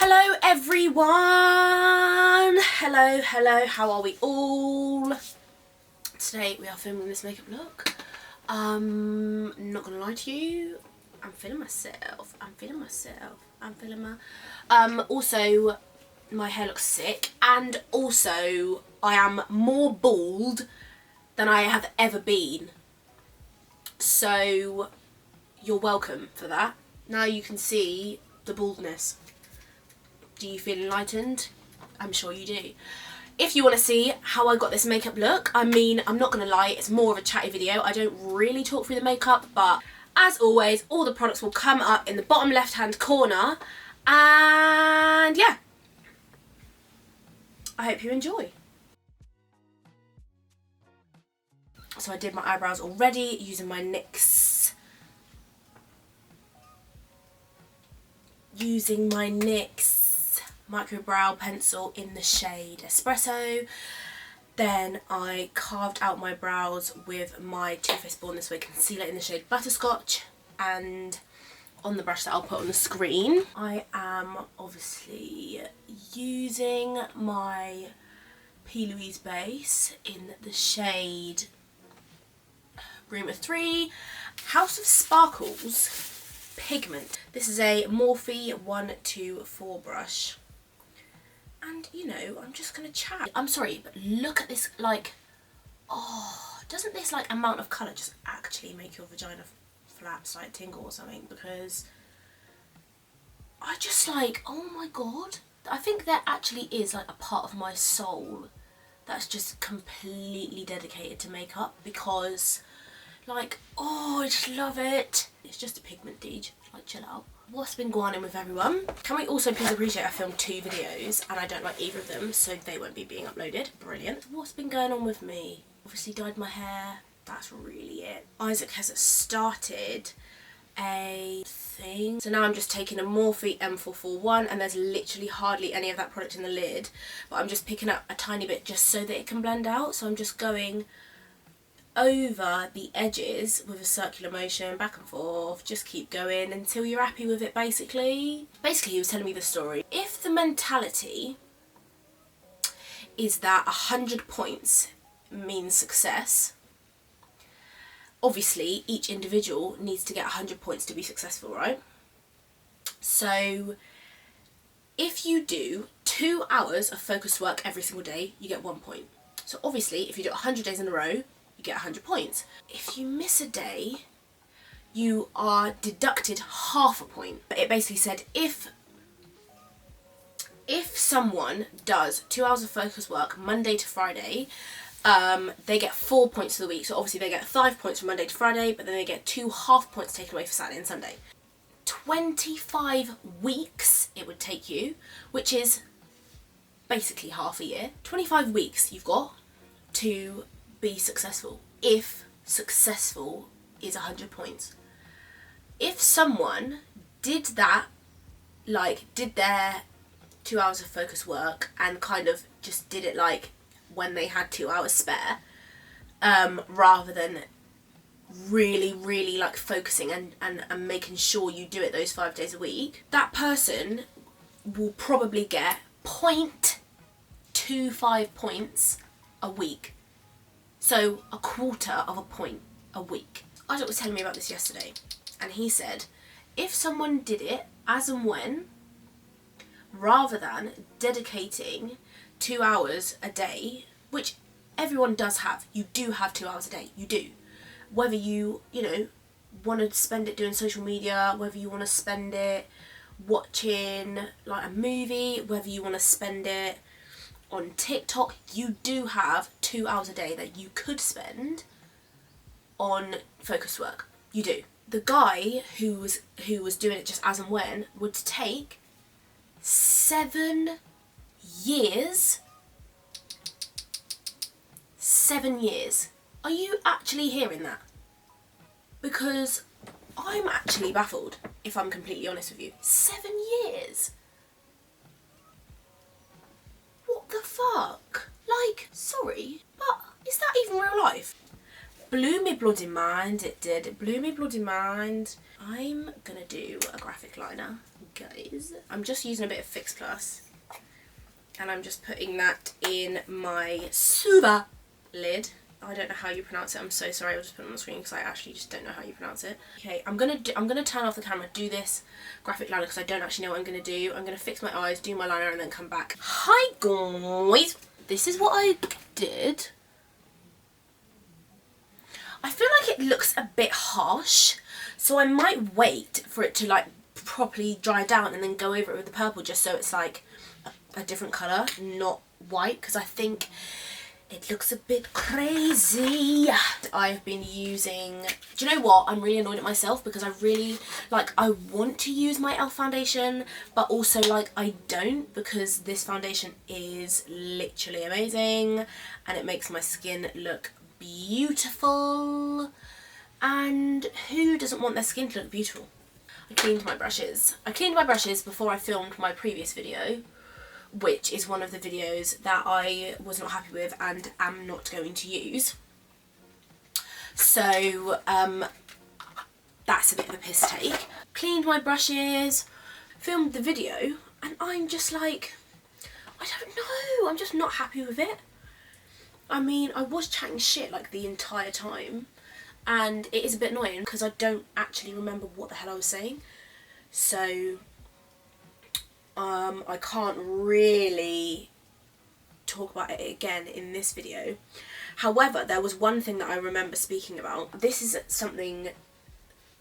Hello everyone! Hello, how are we all? Today we are filming this makeup look. Not gonna lie to you, I'm feeling myself. Also, my hair looks sick, and also I am more bald than I have ever been. So you're welcome for that. Now you can see the baldness. Do you feel enlightened? I'm sure you do. If you want to see how I got this makeup look, I mean, I'm not going to lie, it's more of a chatty video. I don't really talk through the makeup, but as always, all the products will come up in the bottom left-hand corner. And yeah, I hope you enjoy. So I did my eyebrows already using my NYX micro brow pencil in the shade Espresso. Then I carved out my brows with my Too Faced Born This Way concealer in the shade Butterscotch, and on the brush that I'll put on the screen I am obviously using my P. Louise base in the shade Room of 3 House of Sparkles Pigment. This is a Morphe 124 brush. And, you know, I'm just going to chat. I'm sorry, but look at this, like, oh, doesn't this, like, amount of colour just actually make your vagina flaps, like, tingle or something? Because I just, like, oh my god. I think there actually is, like, a part of my soul that's just completely dedicated to makeup because, like, oh, I just love it. It's just a pigment, Deej. Like, chill out. What's been going on with everyone? Can we also please appreciate I filmed 2 videos and I don't like either of them, so they won't be being uploaded. Brilliant. What's been going on with me? Obviously dyed my hair. That's really it. Isaac has started a thing. So now I'm just taking a Morphe M441 and there's literally hardly any of that product in the lid. But I'm just picking up a tiny bit just so that it can blend out. So I'm just going over the edges with a circular motion, back and forth, just keep going until you're happy with it, basically. He was telling me the story. If the mentality is that 100 points means success, obviously each individual needs to get 100 points to be successful, right? So if you do 2 hours of focused work every single day, you get 1 point. So obviously if you do it 100 days in a row, you get 100 points. If you miss a day, you are deducted half a point. It basically said if someone does 2 hours of focus work Monday to Friday, they get 4 points for the week. So obviously they get 5 points from Monday to Friday, but then they get 2 half points taken away for Saturday and Sunday. 25 weeks it would take you, which is basically half a year. 25 weeks you've got to be successful, if successful is 100 points. If someone did that, like did their 2 hours of focus work and kind of just did it like when they had 2 hours spare, rather than really like focusing and making sure you do it those 5 days a week, that person will probably get 0.25 points a week. So a quarter of a point a week. Isaac was telling me about this yesterday, and he said if someone did it as and when, rather than dedicating 2 hours a day, which everyone does have, you do have 2 hours a day, you do. Whether you know, want to spend it doing social media, whether you want to spend it watching like a movie, whether you want to spend it on TikTok, you do have 2 hours a day that you could spend on focus work. You do. The guy who was doing it just as and when would take 7 years. 7 years. Are you actually hearing that? Because I'm actually baffled, if I'm completely honest with you. 7 years? What the fuck? Like, sorry, but is that even real life? blew me bloody mind, it did. It blew me bloody mind. I'm gonna do a graphic liner, guys. I'm just using a bit of Fix Plus. And I'm just putting that in my Suva lid. I don't know how you pronounce it. I'm so sorry. I'll just put it on the screen because I actually just don't know how you pronounce it. Okay, I'm gonna turn off the camera, do this graphic liner because I don't actually know what I'm gonna do. I'm gonna fix my eyes, do my liner, and then come back. Hi guys. This is what I did. I feel like it looks a bit harsh, so I might wait for it to like properly dry down and then go over it with the purple just so it's like a different colour, not white, because I think it looks a bit crazy. I've been using, do you know what, I'm really annoyed at myself because I really, like, I want to use my e.l.f. foundation, but also, like, I don't, because this foundation is literally amazing and it makes my skin look beautiful, and who doesn't want their skin to look beautiful? I cleaned my brushes. I cleaned my brushes before I filmed my previous video, which is one of the videos that I was not happy with and am not going to use. So that's a bit of a piss take. Cleaned my brushes, filmed the video, and I'm just like, I don't know, I'm just not happy with it. I mean, I was chatting shit like the entire time, and it is a bit annoying because I don't actually remember what the hell I was saying. So I can't really talk about it again in this video. However, there was one thing that I remember speaking about. This is something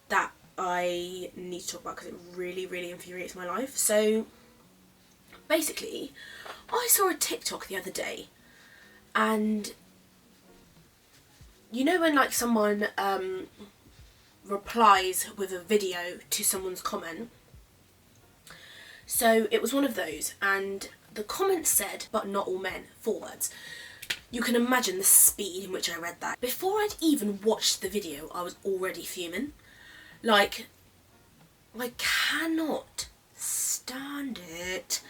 that I need to talk about because it really, really infuriates my life. So basically, I saw a TikTok the other day, and you know when like someone replies with a video to someone's comment? So it was one of those, and the comment said, "But not all men," 4 words. You can imagine the speed in which I read that. Before I'd even watched the video, I was already fuming. Like, I cannot stand it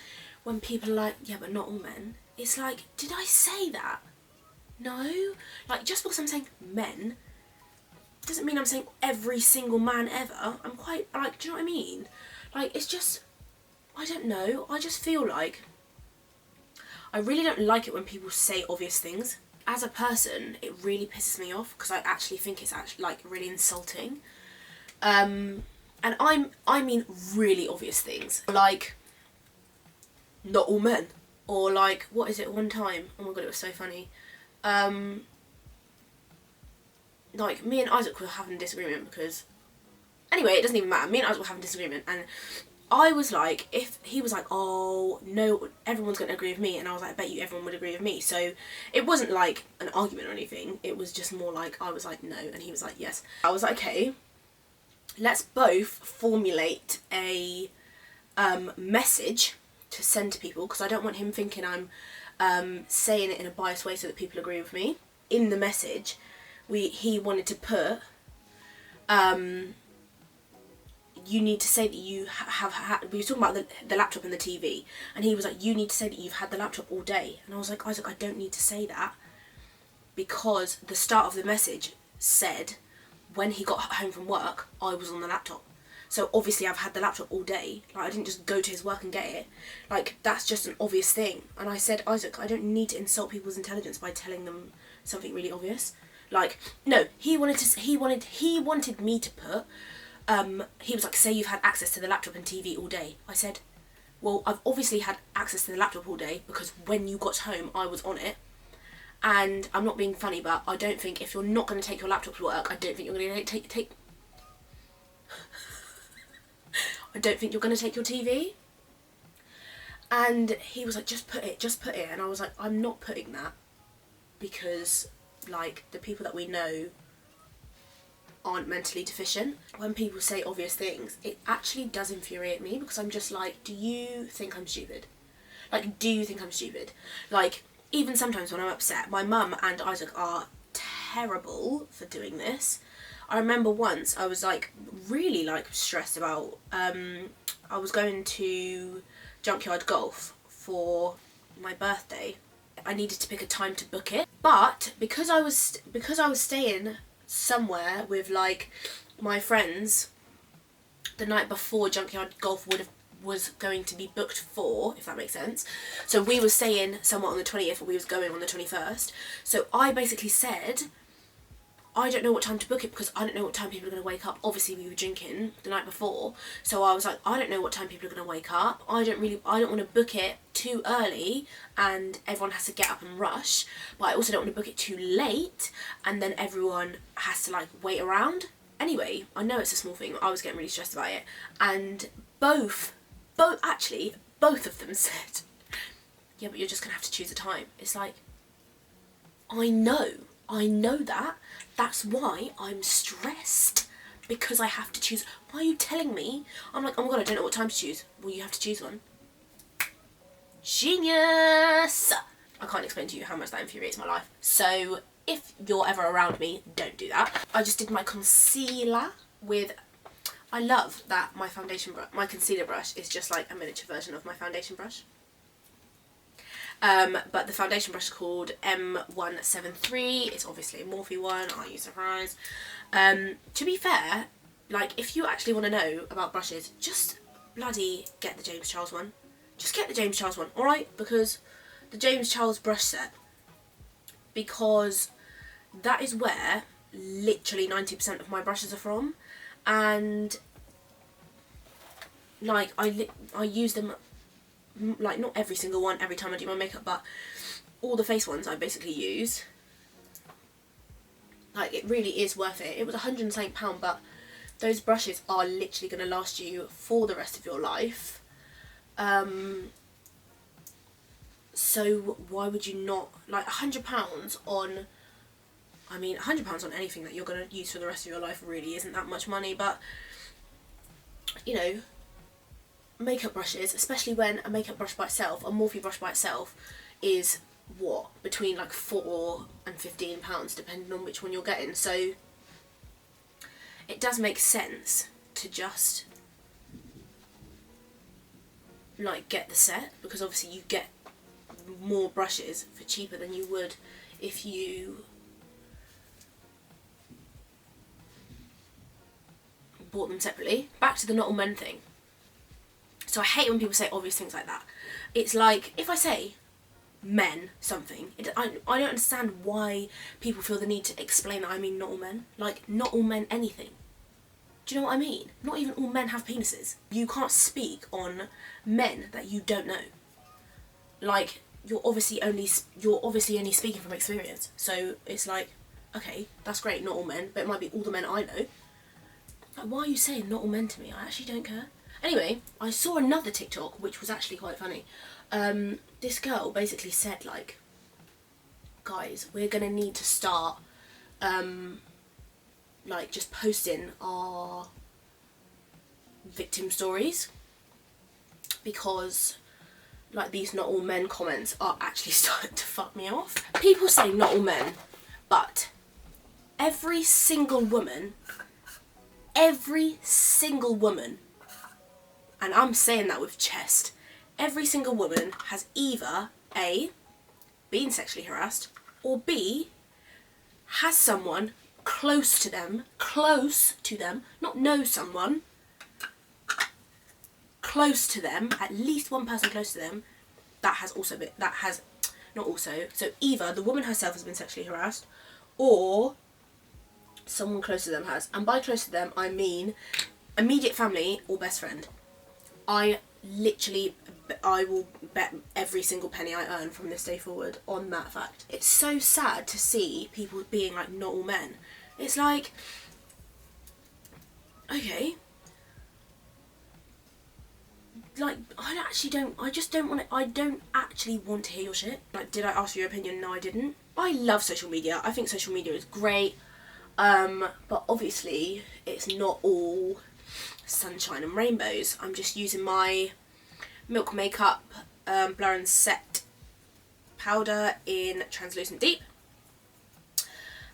when people are like, "Yeah, but not all men." It's like, did I say that? No. Like, just because I'm saying men doesn't mean I'm saying every single man ever. I'm quite, like, do you know what I mean? Like, it's just, I don't know, I just feel like I really don't like it when people say obvious things. As a person, it really pisses me off because I actually think it's actually like really insulting. And I mean really obvious things, like not all men, or like, what is it, one time, oh my god, it was so funny, like me and Isaac were having a disagreement because, anyway, it doesn't even matter, me and Isaac were having a disagreement, and I was like, if he was like, "Oh no, everyone's going to agree with me," and I was like, "I bet you everyone would agree with me." So it wasn't like an argument or anything, it was just more like I was like, "No," and he was like, "Yes." I was like, okay, let's both formulate a message to send to people, because I don't want him thinking I'm saying it in a biased way so that people agree with me. In the message, he wanted to put, you need to say that you have had, we were talking about the laptop and the TV, and he was like, you need to say that you've had the laptop all day. And I was like, Isaac, I don't need to say that, because the start of the message said when he got home from work, I was on the laptop. So obviously I've had the laptop all day. Like, I didn't just go to his work and get it. Like, that's just an obvious thing. And I said, Isaac, I don't need to insult people's intelligence by telling them something really obvious. Like, no, he wanted me to put, he was like, say you've had access to the laptop and TV all day. I said, well, I've obviously had access to the laptop all day because when you got home, I was on it. And I'm not being funny, but I don't think, if you're not going to take your laptop to work, I don't think you're going to take I don't think you're going to take your TV. And he was like, just put it. And I was like, I'm not putting that, because, like, the people that we know aren't mentally deficient. When people say obvious things, it actually does infuriate me, because I'm just like, do you think I'm stupid? Like, do you think I'm stupid? Like, even sometimes when I'm upset, my mum and Isaac are terrible for doing this. I remember once I was like really like stressed about, I was going to Junkyard Golf for my birthday. I needed to pick a time to book it, but because I was staying somewhere with like my friends the night before Junkyard Golf was going to be booked for, if that makes sense. So we were staying somewhere on the 20th and we was going on the 21st. So I basically said, I don't know what time to book it because I don't know what time people are going to wake up. Obviously we were drinking the night before, so I was like, I don't know what time people are going to wake up. I don't want to book it too early and everyone has to get up and rush, but I also don't want to book it too late and then everyone has to like wait around. Anyway, I know it's a small thing, I was getting really stressed about it, and both of them said, yeah, but you're just going to have to choose a time. It's like, I know that. That's why I'm stressed, because I have to choose. Why are you telling me? I'm like, oh my god, I don't know what time to choose. Well, you have to choose one. Genius! I can't explain to you how much that infuriates my life. So if you're ever around me, don't do that. I just did my concealer with, I love that my concealer brush is just like a miniature version of my foundation brush. But the foundation brush is called M173. It's obviously a Morphe one. I use it for eyes. To be fair, like, if you actually want to know about brushes, just bloody get the James Charles one. Just get the James Charles one, alright? Because the James Charles brush set, because that is where literally 90% of my brushes are from, and like I use them, like, not every single one every time I do my makeup, but all the face ones I basically use. Like, it really is worth it. It was £100 but those brushes are literally going to last you for the rest of your life. So why would you not, like, £100 on, I mean, £100 on anything that you're going to use for the rest of your life really isn't that much money, but, you know, makeup brushes, especially when a makeup brush by itself, a Morphe brush by itself, is what, between like £4 and £15 depending on which one you're getting. So it does make sense to just like get the set, because obviously you get more brushes for cheaper than you would if you bought them separately. Back to the not all men thing. So I hate when people say obvious things like that. It's like, if I say men something, I don't understand why people feel the need to explain that I mean not all men. Like, not all men anything. Do you know what I mean? Not even all men have penises. You can't speak on men that you don't know. Like, you're obviously only speaking from experience. So it's like, okay, that's great, not all men, but it might be all the men I know. Like, why are you saying not all men to me? I actually don't care. Anyway, I saw another TikTok which was actually quite funny. This girl basically said, like, guys, we're gonna need to start like just posting our victim stories, because like these not all men comments are actually starting to fuck me off. People say not all men, but every single woman, and I'm saying that with chest, every single woman has either A, been sexually harassed, or B, has someone close to them, not know someone, close to them, at least one person close to them, so either the woman herself has been sexually harassed, or someone close to them has. And by close to them, I mean immediate family or best friend. I will bet every single penny I earn from this day forward on that fact. It's so sad to see people being like, not all men. It's like, okay, like, I don't actually want to hear your shit. Like, did I ask for your opinion? No, I didn't. I love social media. I think social media is great. But obviously it's not all sunshine and rainbows. I'm just using my Milk Makeup Blur and Set powder in Translucent Deep.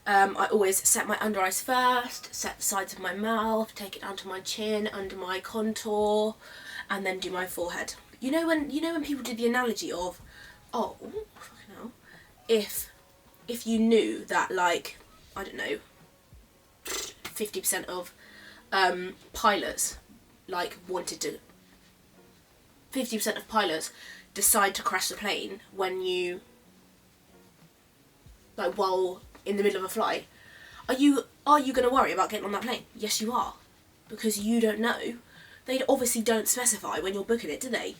I always set my under eyes first, set the sides of my mouth, take it down to my chin, under my contour, and then do my forehead. You know when people did the analogy of, oh, fucking hell, if you knew that, like, I don't know, 50% of pilots like wanted to 50% of pilots decide to crash the plane when you like while in the middle of a flight. Are you going to worry about getting on that plane? Yes, you are, because you don't know. They obviously don't specify when you're booking it, do they?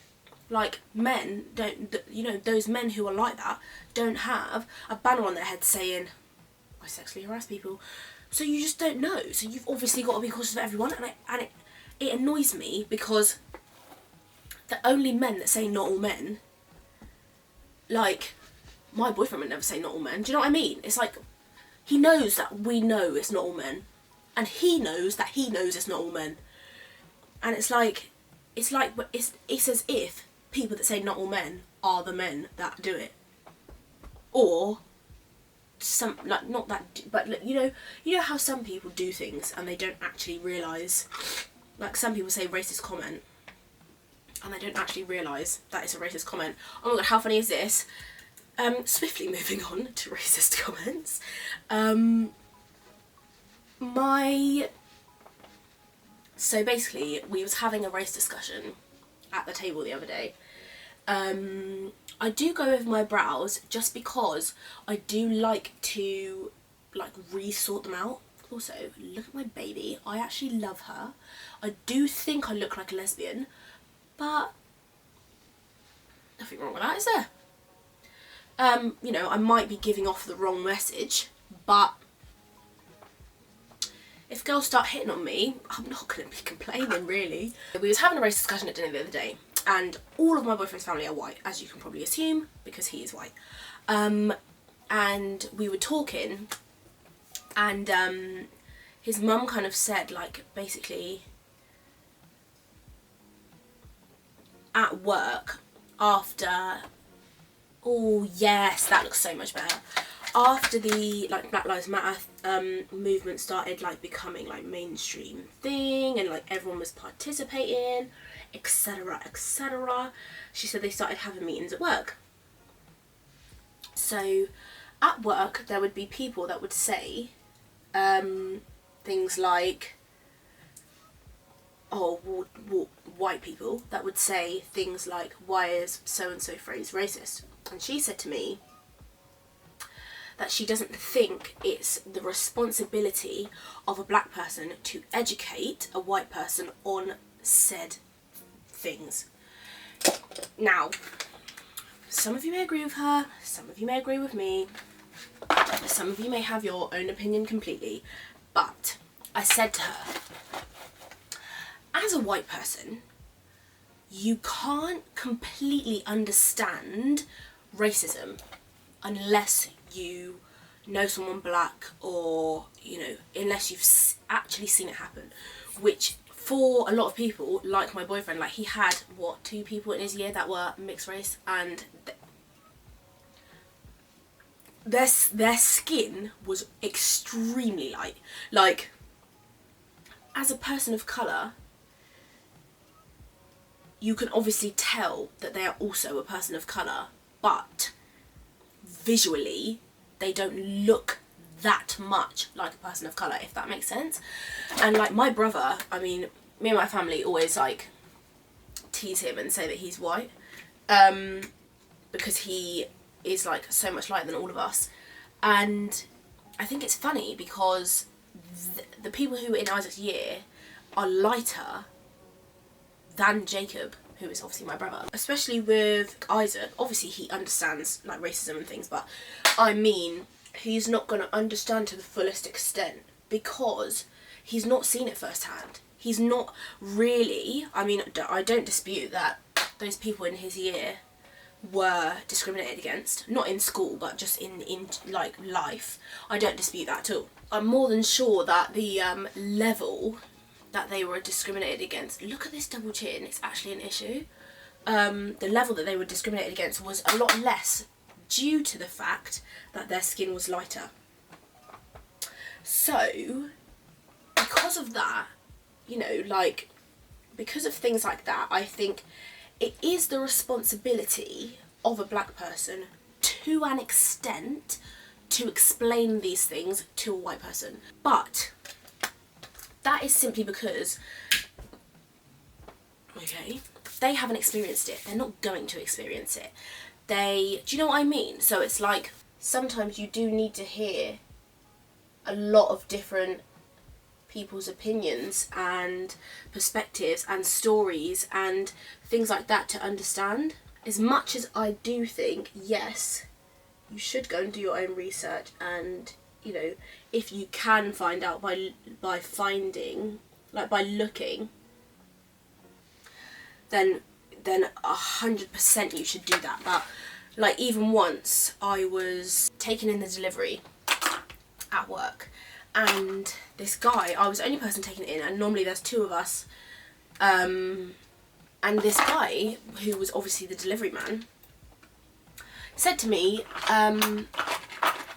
Like, men don't, you know, those men who are like that don't have a banner on their head saying, I sexually harass people. So you just don't know. So you've obviously got to be cautious of everyone, and it annoys me because the only men that say not all men, like, my boyfriend would never say not all men. Do you know what I mean? It's like, he knows that we know it's not all men, and he knows that he knows it's not all men. And it's as if people that say not all men are the men that do it, or some, like, not that, but you know how some people do things and they don't actually realise, like some people say racist comment and they don't actually realise that it's a racist comment. Oh my god, how funny is this? Swiftly moving on to racist comments. So basically, we was having a race discussion at the table the other day. I do go over my brows just because I do like to like re-sort them out. Also, look at my baby. I actually love her. I do think I look like a lesbian, but nothing wrong with that, is there? You know, I might be giving off the wrong message, but if girls start hitting on me, I'm not going to be complaining, really. We was having a race discussion at dinner the other day, and all of my boyfriend's family are white, as you can probably assume, because he is white. And we were talking, and his mum kind of said, like, basically, at work, after... Oh yes, that looks so much better. After the like Black Lives Matter movement started like becoming like mainstream thing, and like everyone was participating, etc, etc, she said they started having meetings at work. So at work there would be people that would say things like, white people that would say things like, why is so and so phrase racist? And she said to me that she doesn't think it's the responsibility of a black person to educate a white person on said things. Now, some of you may agree with her, some of you may agree with me, some of you may have your own opinion completely, but I said to her, as a white person, you can't completely understand racism unless you know someone black, or, you know, unless you've actually seen it happen, which for a lot of people, like my boyfriend, like he had, what, 2 people in his year that were mixed race, and their skin was extremely light. Like, as a person of colour, you can obviously tell that they are also a person of colour, but visually they don't look that much like a person of colour, if that makes sense. And like my brother, I mean, me and my family always like tease him and say that he's white, because he is like so much lighter than all of us. And I think it's funny because the people who are in Isaac's year are lighter than Jacob, who is obviously my brother. Especially with Isaac, obviously he understands like racism and things, but I mean, he's not going to understand to the fullest extent because he's not seen it firsthand. He's not really, I mean, I don't dispute that those people in his year were discriminated against, not in school, but just in like life. I don't dispute that at all. I'm more than sure that the level that they were discriminated against, look at this double chin, it's actually an issue. The level that they were discriminated against was a lot less due to the fact that their skin was lighter. So, because of that, you know, like, because of things like that, I think it is the responsibility of a black person to an extent to explain these things to a white person. But that is simply because, okay, they haven't experienced it. They're not going to experience it. Do you know what I mean? So it's like, sometimes you do need to hear a lot of different people's opinions and perspectives and stories and things like that to understand. As much as I do think, yes, you should go and do your own research, and, you know, if you can find out by finding, like by looking, then 100% you should do that. But like, even once I was taking in the delivery at work, and this guy, I was the only person taking it in, and normally there's 2 of us, and this guy, who was obviously the delivery man, said to me,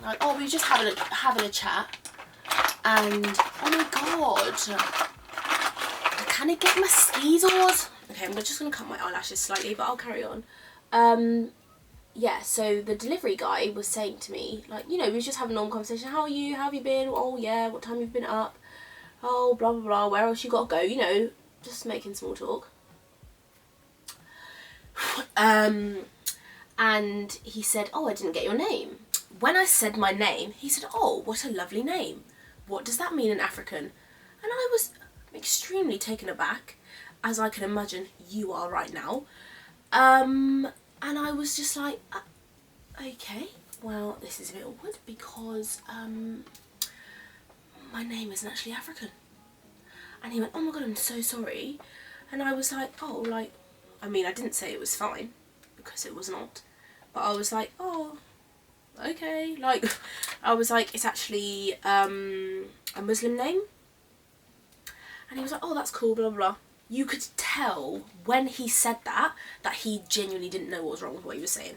like, oh, we were just having a chat, and oh my god, can I get my skeezers? Okay, I'm just gonna cut my eyelashes slightly, but I'll carry on. Yeah, so the delivery guy was saying to me, like, you know, we was just having a normal conversation. How are you? How have you been? Oh yeah, what time have you been up? Oh, blah blah blah. Where else you got to go? You know, just making small talk. And he said, oh, I didn't get your name. When I said my name, he said, oh, what a lovely name. What does that mean in African? And I was extremely taken aback, as I can imagine you are right now. And I was just like, okay, well, this is a bit awkward because my name isn't actually African. And he went, oh my god, I'm so sorry. And I was like, oh, like, I mean, I didn't say it was fine, because it was not. But I was like, oh, okay. Like, I was like, it's actually a Muslim name. And he was like, oh, that's cool, blah, blah, blah. You could tell when he said that he genuinely didn't know what was wrong with what he was saying.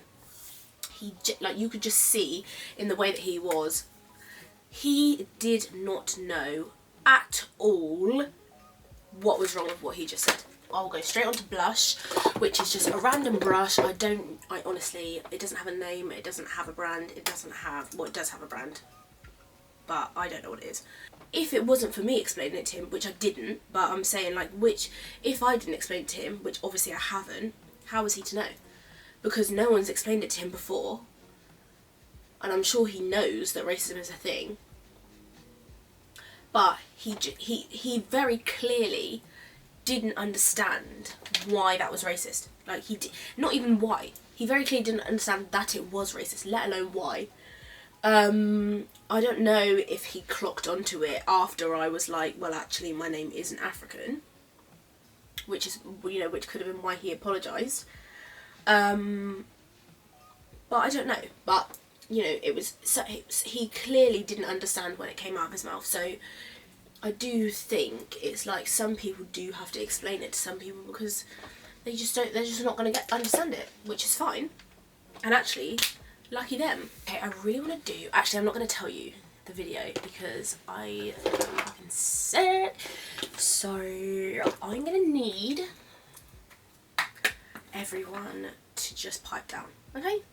Like, you could just see in the way that he was. He did not know at all what was wrong with what he just said. I'll go straight on to blush, which is just a random brush. I honestly, it doesn't have a name, it doesn't have a brand, it doesn't have, well, it does have a brand, but I don't know what it is. If it wasn't for me explaining it to him, which I didn't, but I'm saying, like, if I didn't explain it to him, which obviously I haven't, how was he to know? Because no one's explained it to him before, and I'm sure he knows that racism is a thing, but he very clearly didn't understand why that was racist. Like, not even why. He very clearly didn't understand that it was racist, let alone why. I don't know if he clocked onto it after I was like, well, actually, my name isn't African, which is, you know, which could have been why he apologised. But I don't know. But, you know, he clearly didn't understand when it came out of his mouth. So I do think it's like some people do have to explain it to some people, because they're just not going to understand it, which is fine. And actually, lucky them. Okay, I really want to do, actually, I'm not going to tell you the video because I don't fucking say it. So I'm going to need everyone to just pipe down, okay?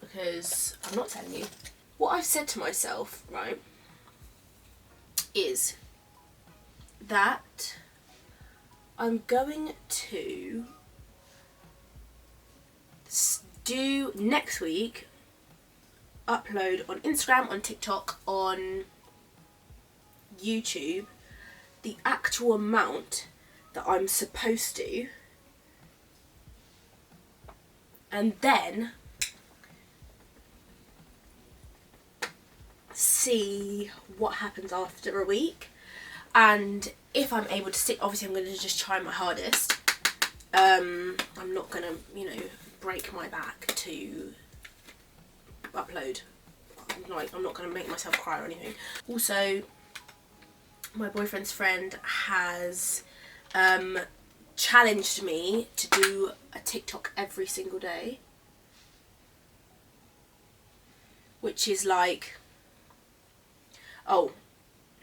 Because I'm not telling you. What I've said to myself, right, is that I'm going to do next week, upload on Instagram, on TikTok, on YouTube, the actual amount that I'm supposed to, and then see what happens after a week. And if I'm able to stick, obviously I'm going to just try my hardest. I'm not going to, you know, break my back to upload. Like, I'm not going to make myself cry or anything. Also, my boyfriend's friend has challenged me to do a TikTok every single day, which is like, oh,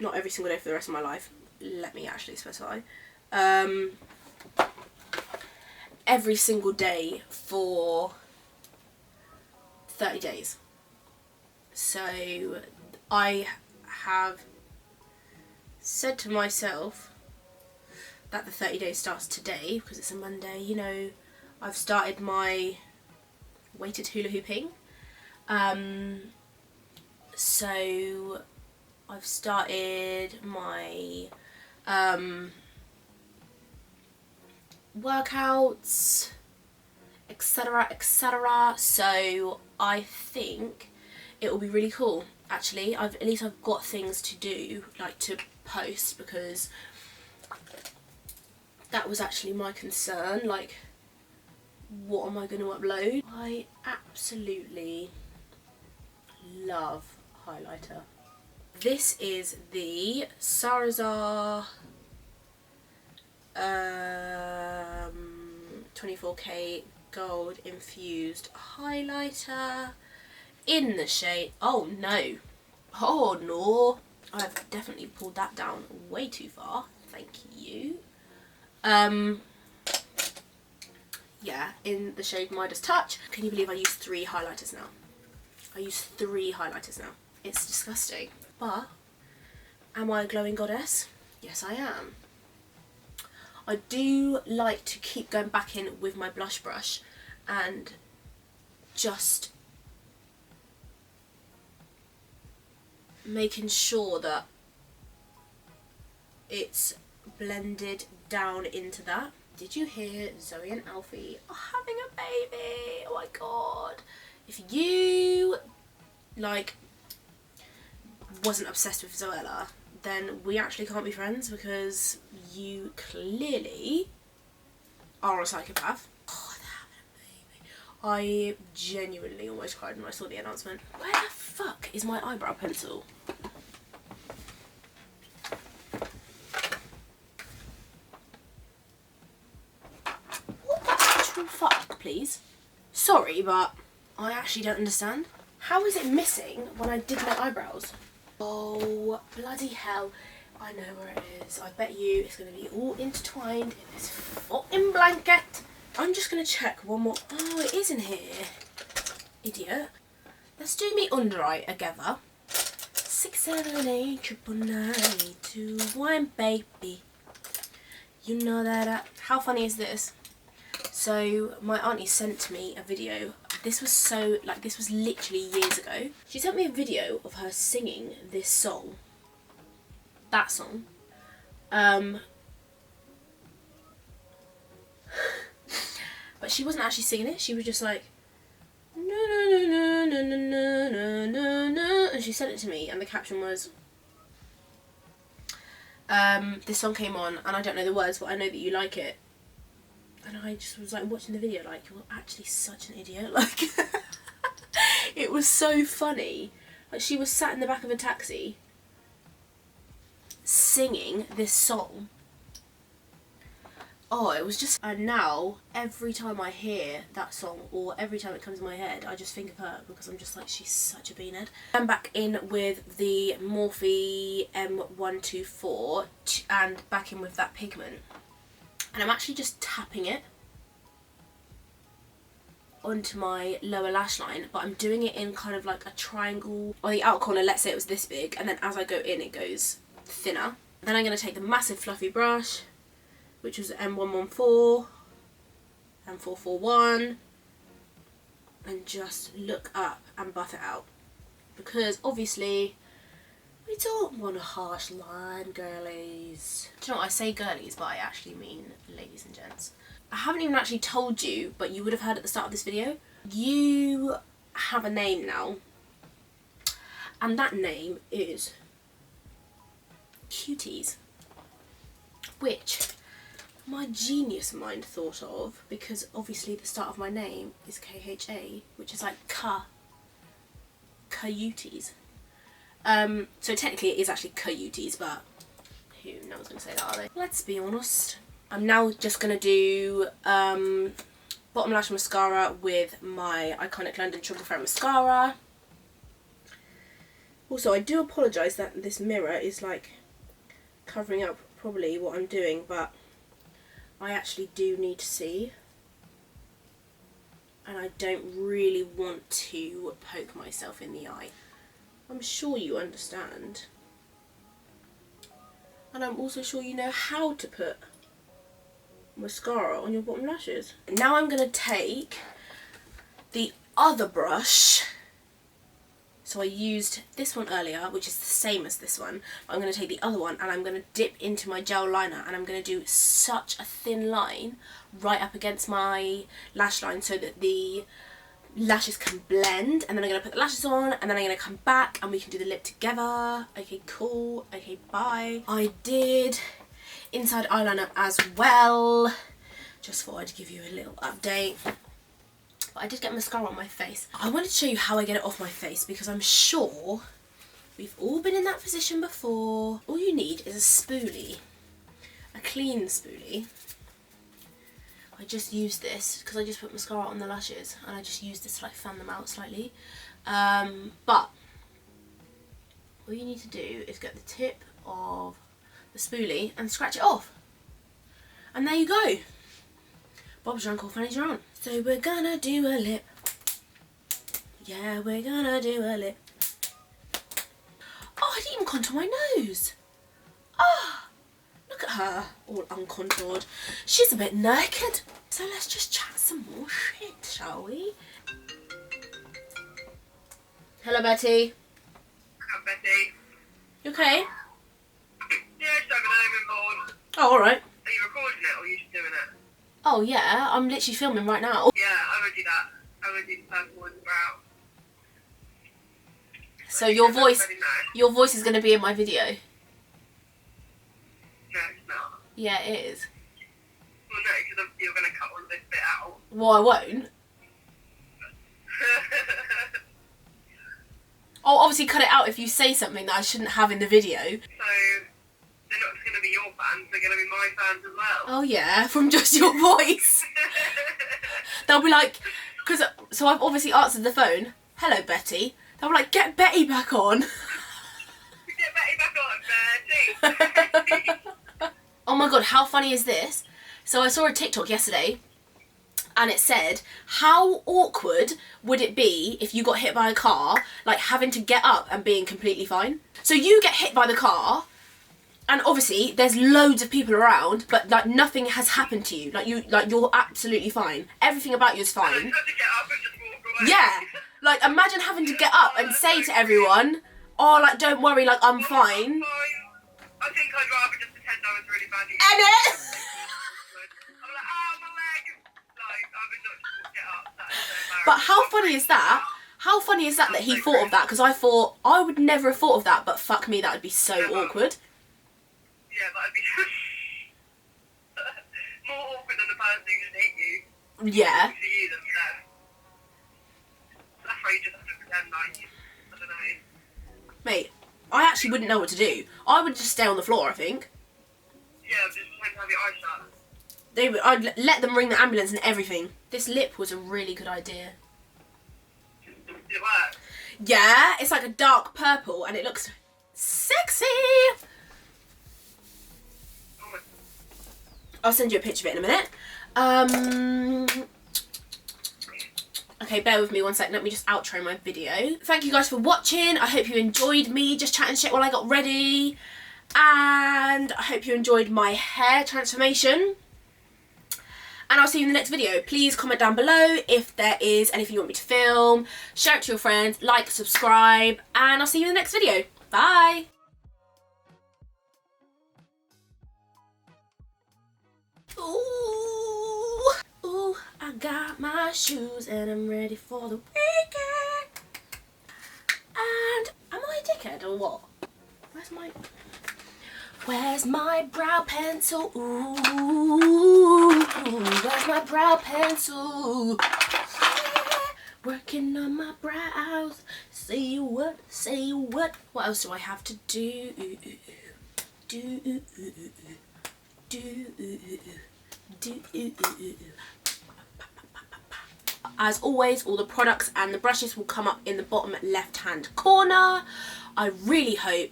not every single day for the rest of my life, let me actually specify, every single day for 30 days. So I have said to myself that the 30 days starts today because it's a Monday. You know, I've started my weighted hula hooping. So I've started my workouts, etc, etc. So I think it will be really cool. Actually, at least I've got things to do, like to post, because that was actually my concern, like what am I going to upload? I absolutely love highlighter. This is the Sarazar 24K gold infused highlighter in the shade, oh no, I've definitely pulled that down way too far, thank you. Yeah, in the shade Midas Touch. Can you believe I use 3 highlighters now? I use 3 highlighters now. It's disgusting. But, am I a glowing goddess? Yes, I am. I do like to keep going back in with my blush brush and just making sure that it's blended down into that. Did you hear Zoe and Alfie are having a baby? Oh my god. If you, like, wasn't obsessed with Zoella, then we actually can't be friends because you clearly are a psychopath. Oh, they're having a baby. I genuinely almost cried when I saw the announcement. Where the fuck is my eyebrow pencil? Fuck, please. Sorry, but I actually don't understand. How is it missing when I did my eyebrows? Oh, bloody hell. I know where it is. I bet you it's going to be all intertwined in this fucking blanket. I'm just going to check one more. Oh, it is in here. Idiot. Let's do me under eye together. 6, 7, 8, 9, 2, 1, baby. You know that. How funny is this? So my auntie sent me a video. This was literally years ago. She sent me a video of her singing this song. That song. But she wasn't actually singing it. She was just like, no, no, no, no, no, no, no, no, no, and she sent it to me, and the caption was, this song came on, and I don't know the words, but I know that you like it. And I just was like watching the video like, you're actually such an idiot. Like, it was so funny. Like, she was sat in the back of a taxi singing this song. Oh, it was just, and now every time I hear that song or every time it comes in my head, I just think of her because I'm just like, she's such a beanhead. I'm back in with the Morphe M124 and back in with that pigment. And I'm actually just tapping it onto my lower lash line, but I'm doing it in kind of like a triangle. On the outer corner, let's say it was this big, and then as I go in it goes thinner. Then I'm going to take the massive fluffy brush, which was M114, M441, and just look up and buff it out. Because obviously we don't want a harsh line, girlies. Do you know what, I say girlies, but I actually mean ladies and gents. I haven't even actually told you, but you would have heard at the start of this video. You have a name now. And that name is Khauties. Which my genius mind thought of, because obviously the start of my name is KHA, which is like Khauties. So technically it is actually Khauties, but who knows going to say that, are they? Let's be honest. I'm now just going to do bottom lash mascara with my Iconic London Triple Threat Mascara. Also, I do apologise that this mirror is like covering up probably what I'm doing, but I actually do need to see. And I don't really want to poke myself in the eye. I'm sure you understand. And I'm also sure you know how to put mascara on your bottom lashes. Now I'm going to take the other brush. So I used this one earlier, which is the same as this one. But I'm going to take the other one and I'm going to dip into my gel liner, and I'm going to do such a thin line right up against my lash line so that the lashes can blend. And then I'm going to put the lashes on, and then I'm going to come back and we can do the lip together. Okay, cool. Okay, bye. I did inside eyeliner as well. Just thought I'd give you a little update. But I did get mascara on my face. I wanted to show you how I get it off my face because I'm sure we've all been in that position before. All you need is a spoolie, a clean spoolie. I just use this because I just put mascara on the lashes, and I just use this to like fan them out slightly. But all you need to do is get the tip of the spoolie and scratch it off. And there you go. Bob's your uncle, Fanny's your aunt. So we're gonna do a lip. Yeah, we're gonna do a lip. Oh, I didn't even contour my nose. Ah, look at her, all uncontoured. She's a bit naked. So let's just chat some more shit, shall we? Hello, Betty. Hello, Betty. You okay? Yeah, just having home and bored. Oh, alright. Are you recording it or are you just doing it? Oh yeah, I'm literally filming right now. Yeah, I would do that. I would do the purple and brown. So your voice is going to be in my video. No, it's not. Yeah, it is. Well, no, because you're going to cut all of this bit out. Well, I won't. I'll obviously cut it out if you say something that I shouldn't have in the video. So, they're not just going to be your fans, they're going to be my fans as well. Oh yeah, from just your voice. They'll be like, so I've obviously answered the phone. Hello, Betty. They'll be like, get Betty back on. Get Betty back on, Betty. Oh my god, how funny is this? So I saw a TikTok yesterday, and it said, how awkward would it be if you got hit by a car, like having to get up and being completely fine? So you get hit by the car, and obviously there's loads of people around, but like nothing has happened to you. Like you're absolutely fine. Everything about you is fine. I had to get up and just walk away. Yeah. Like imagine having to get up and say to everyone, oh, like don't worry, like I'm fine. I think I'd rather just pretend I was really badly. And it. I'm like, oh, my leg. Like, I would not just get up. That is so embarrassing. But how funny is that? How funny is that he thought of that? Because I thought I would never have thought of that, but fuck me, that would be so awkward. Yeah, that'd be more awkward than the person who just hit you. Yeah. To you than them. That's why you just have to pretend like, I don't know. Mate, I actually wouldn't know what to do. I would just stay on the floor, I think. Yeah, just pretend to have your eyes shut. I'd let them ring the ambulance and everything. This lip was a really good idea. Did it work? Yeah, it's like a dark purple and it looks sexy. I'll send you a picture of it in a minute. Okay, bear with me one second. Let me just outro my video. Thank you guys for watching. I hope you enjoyed me just chatting shit while I got ready. And I hope you enjoyed my hair transformation. And I'll see you in the next video. Please comment down below if there is anything you want me to film. Share it to your friends. Like, subscribe. And I'll see you in the next video. Bye. Ooh, ooh, I got my shoes and I'm ready for the weekend. And am I a dickhead or what? Where's my brow pencil? Ooh, where's my brow pencil? Yeah, working on my brows. Say what? Say what? What else do I have to do? As always, all the products and the brushes will come up in the bottom left hand corner. I really hope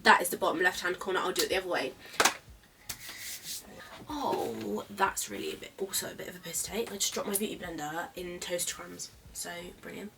that is the bottom left hand corner. I'll do it the other way. Oh, that's really also a bit of a piss take. I just dropped my beauty blender in toast crumbs. So brilliant.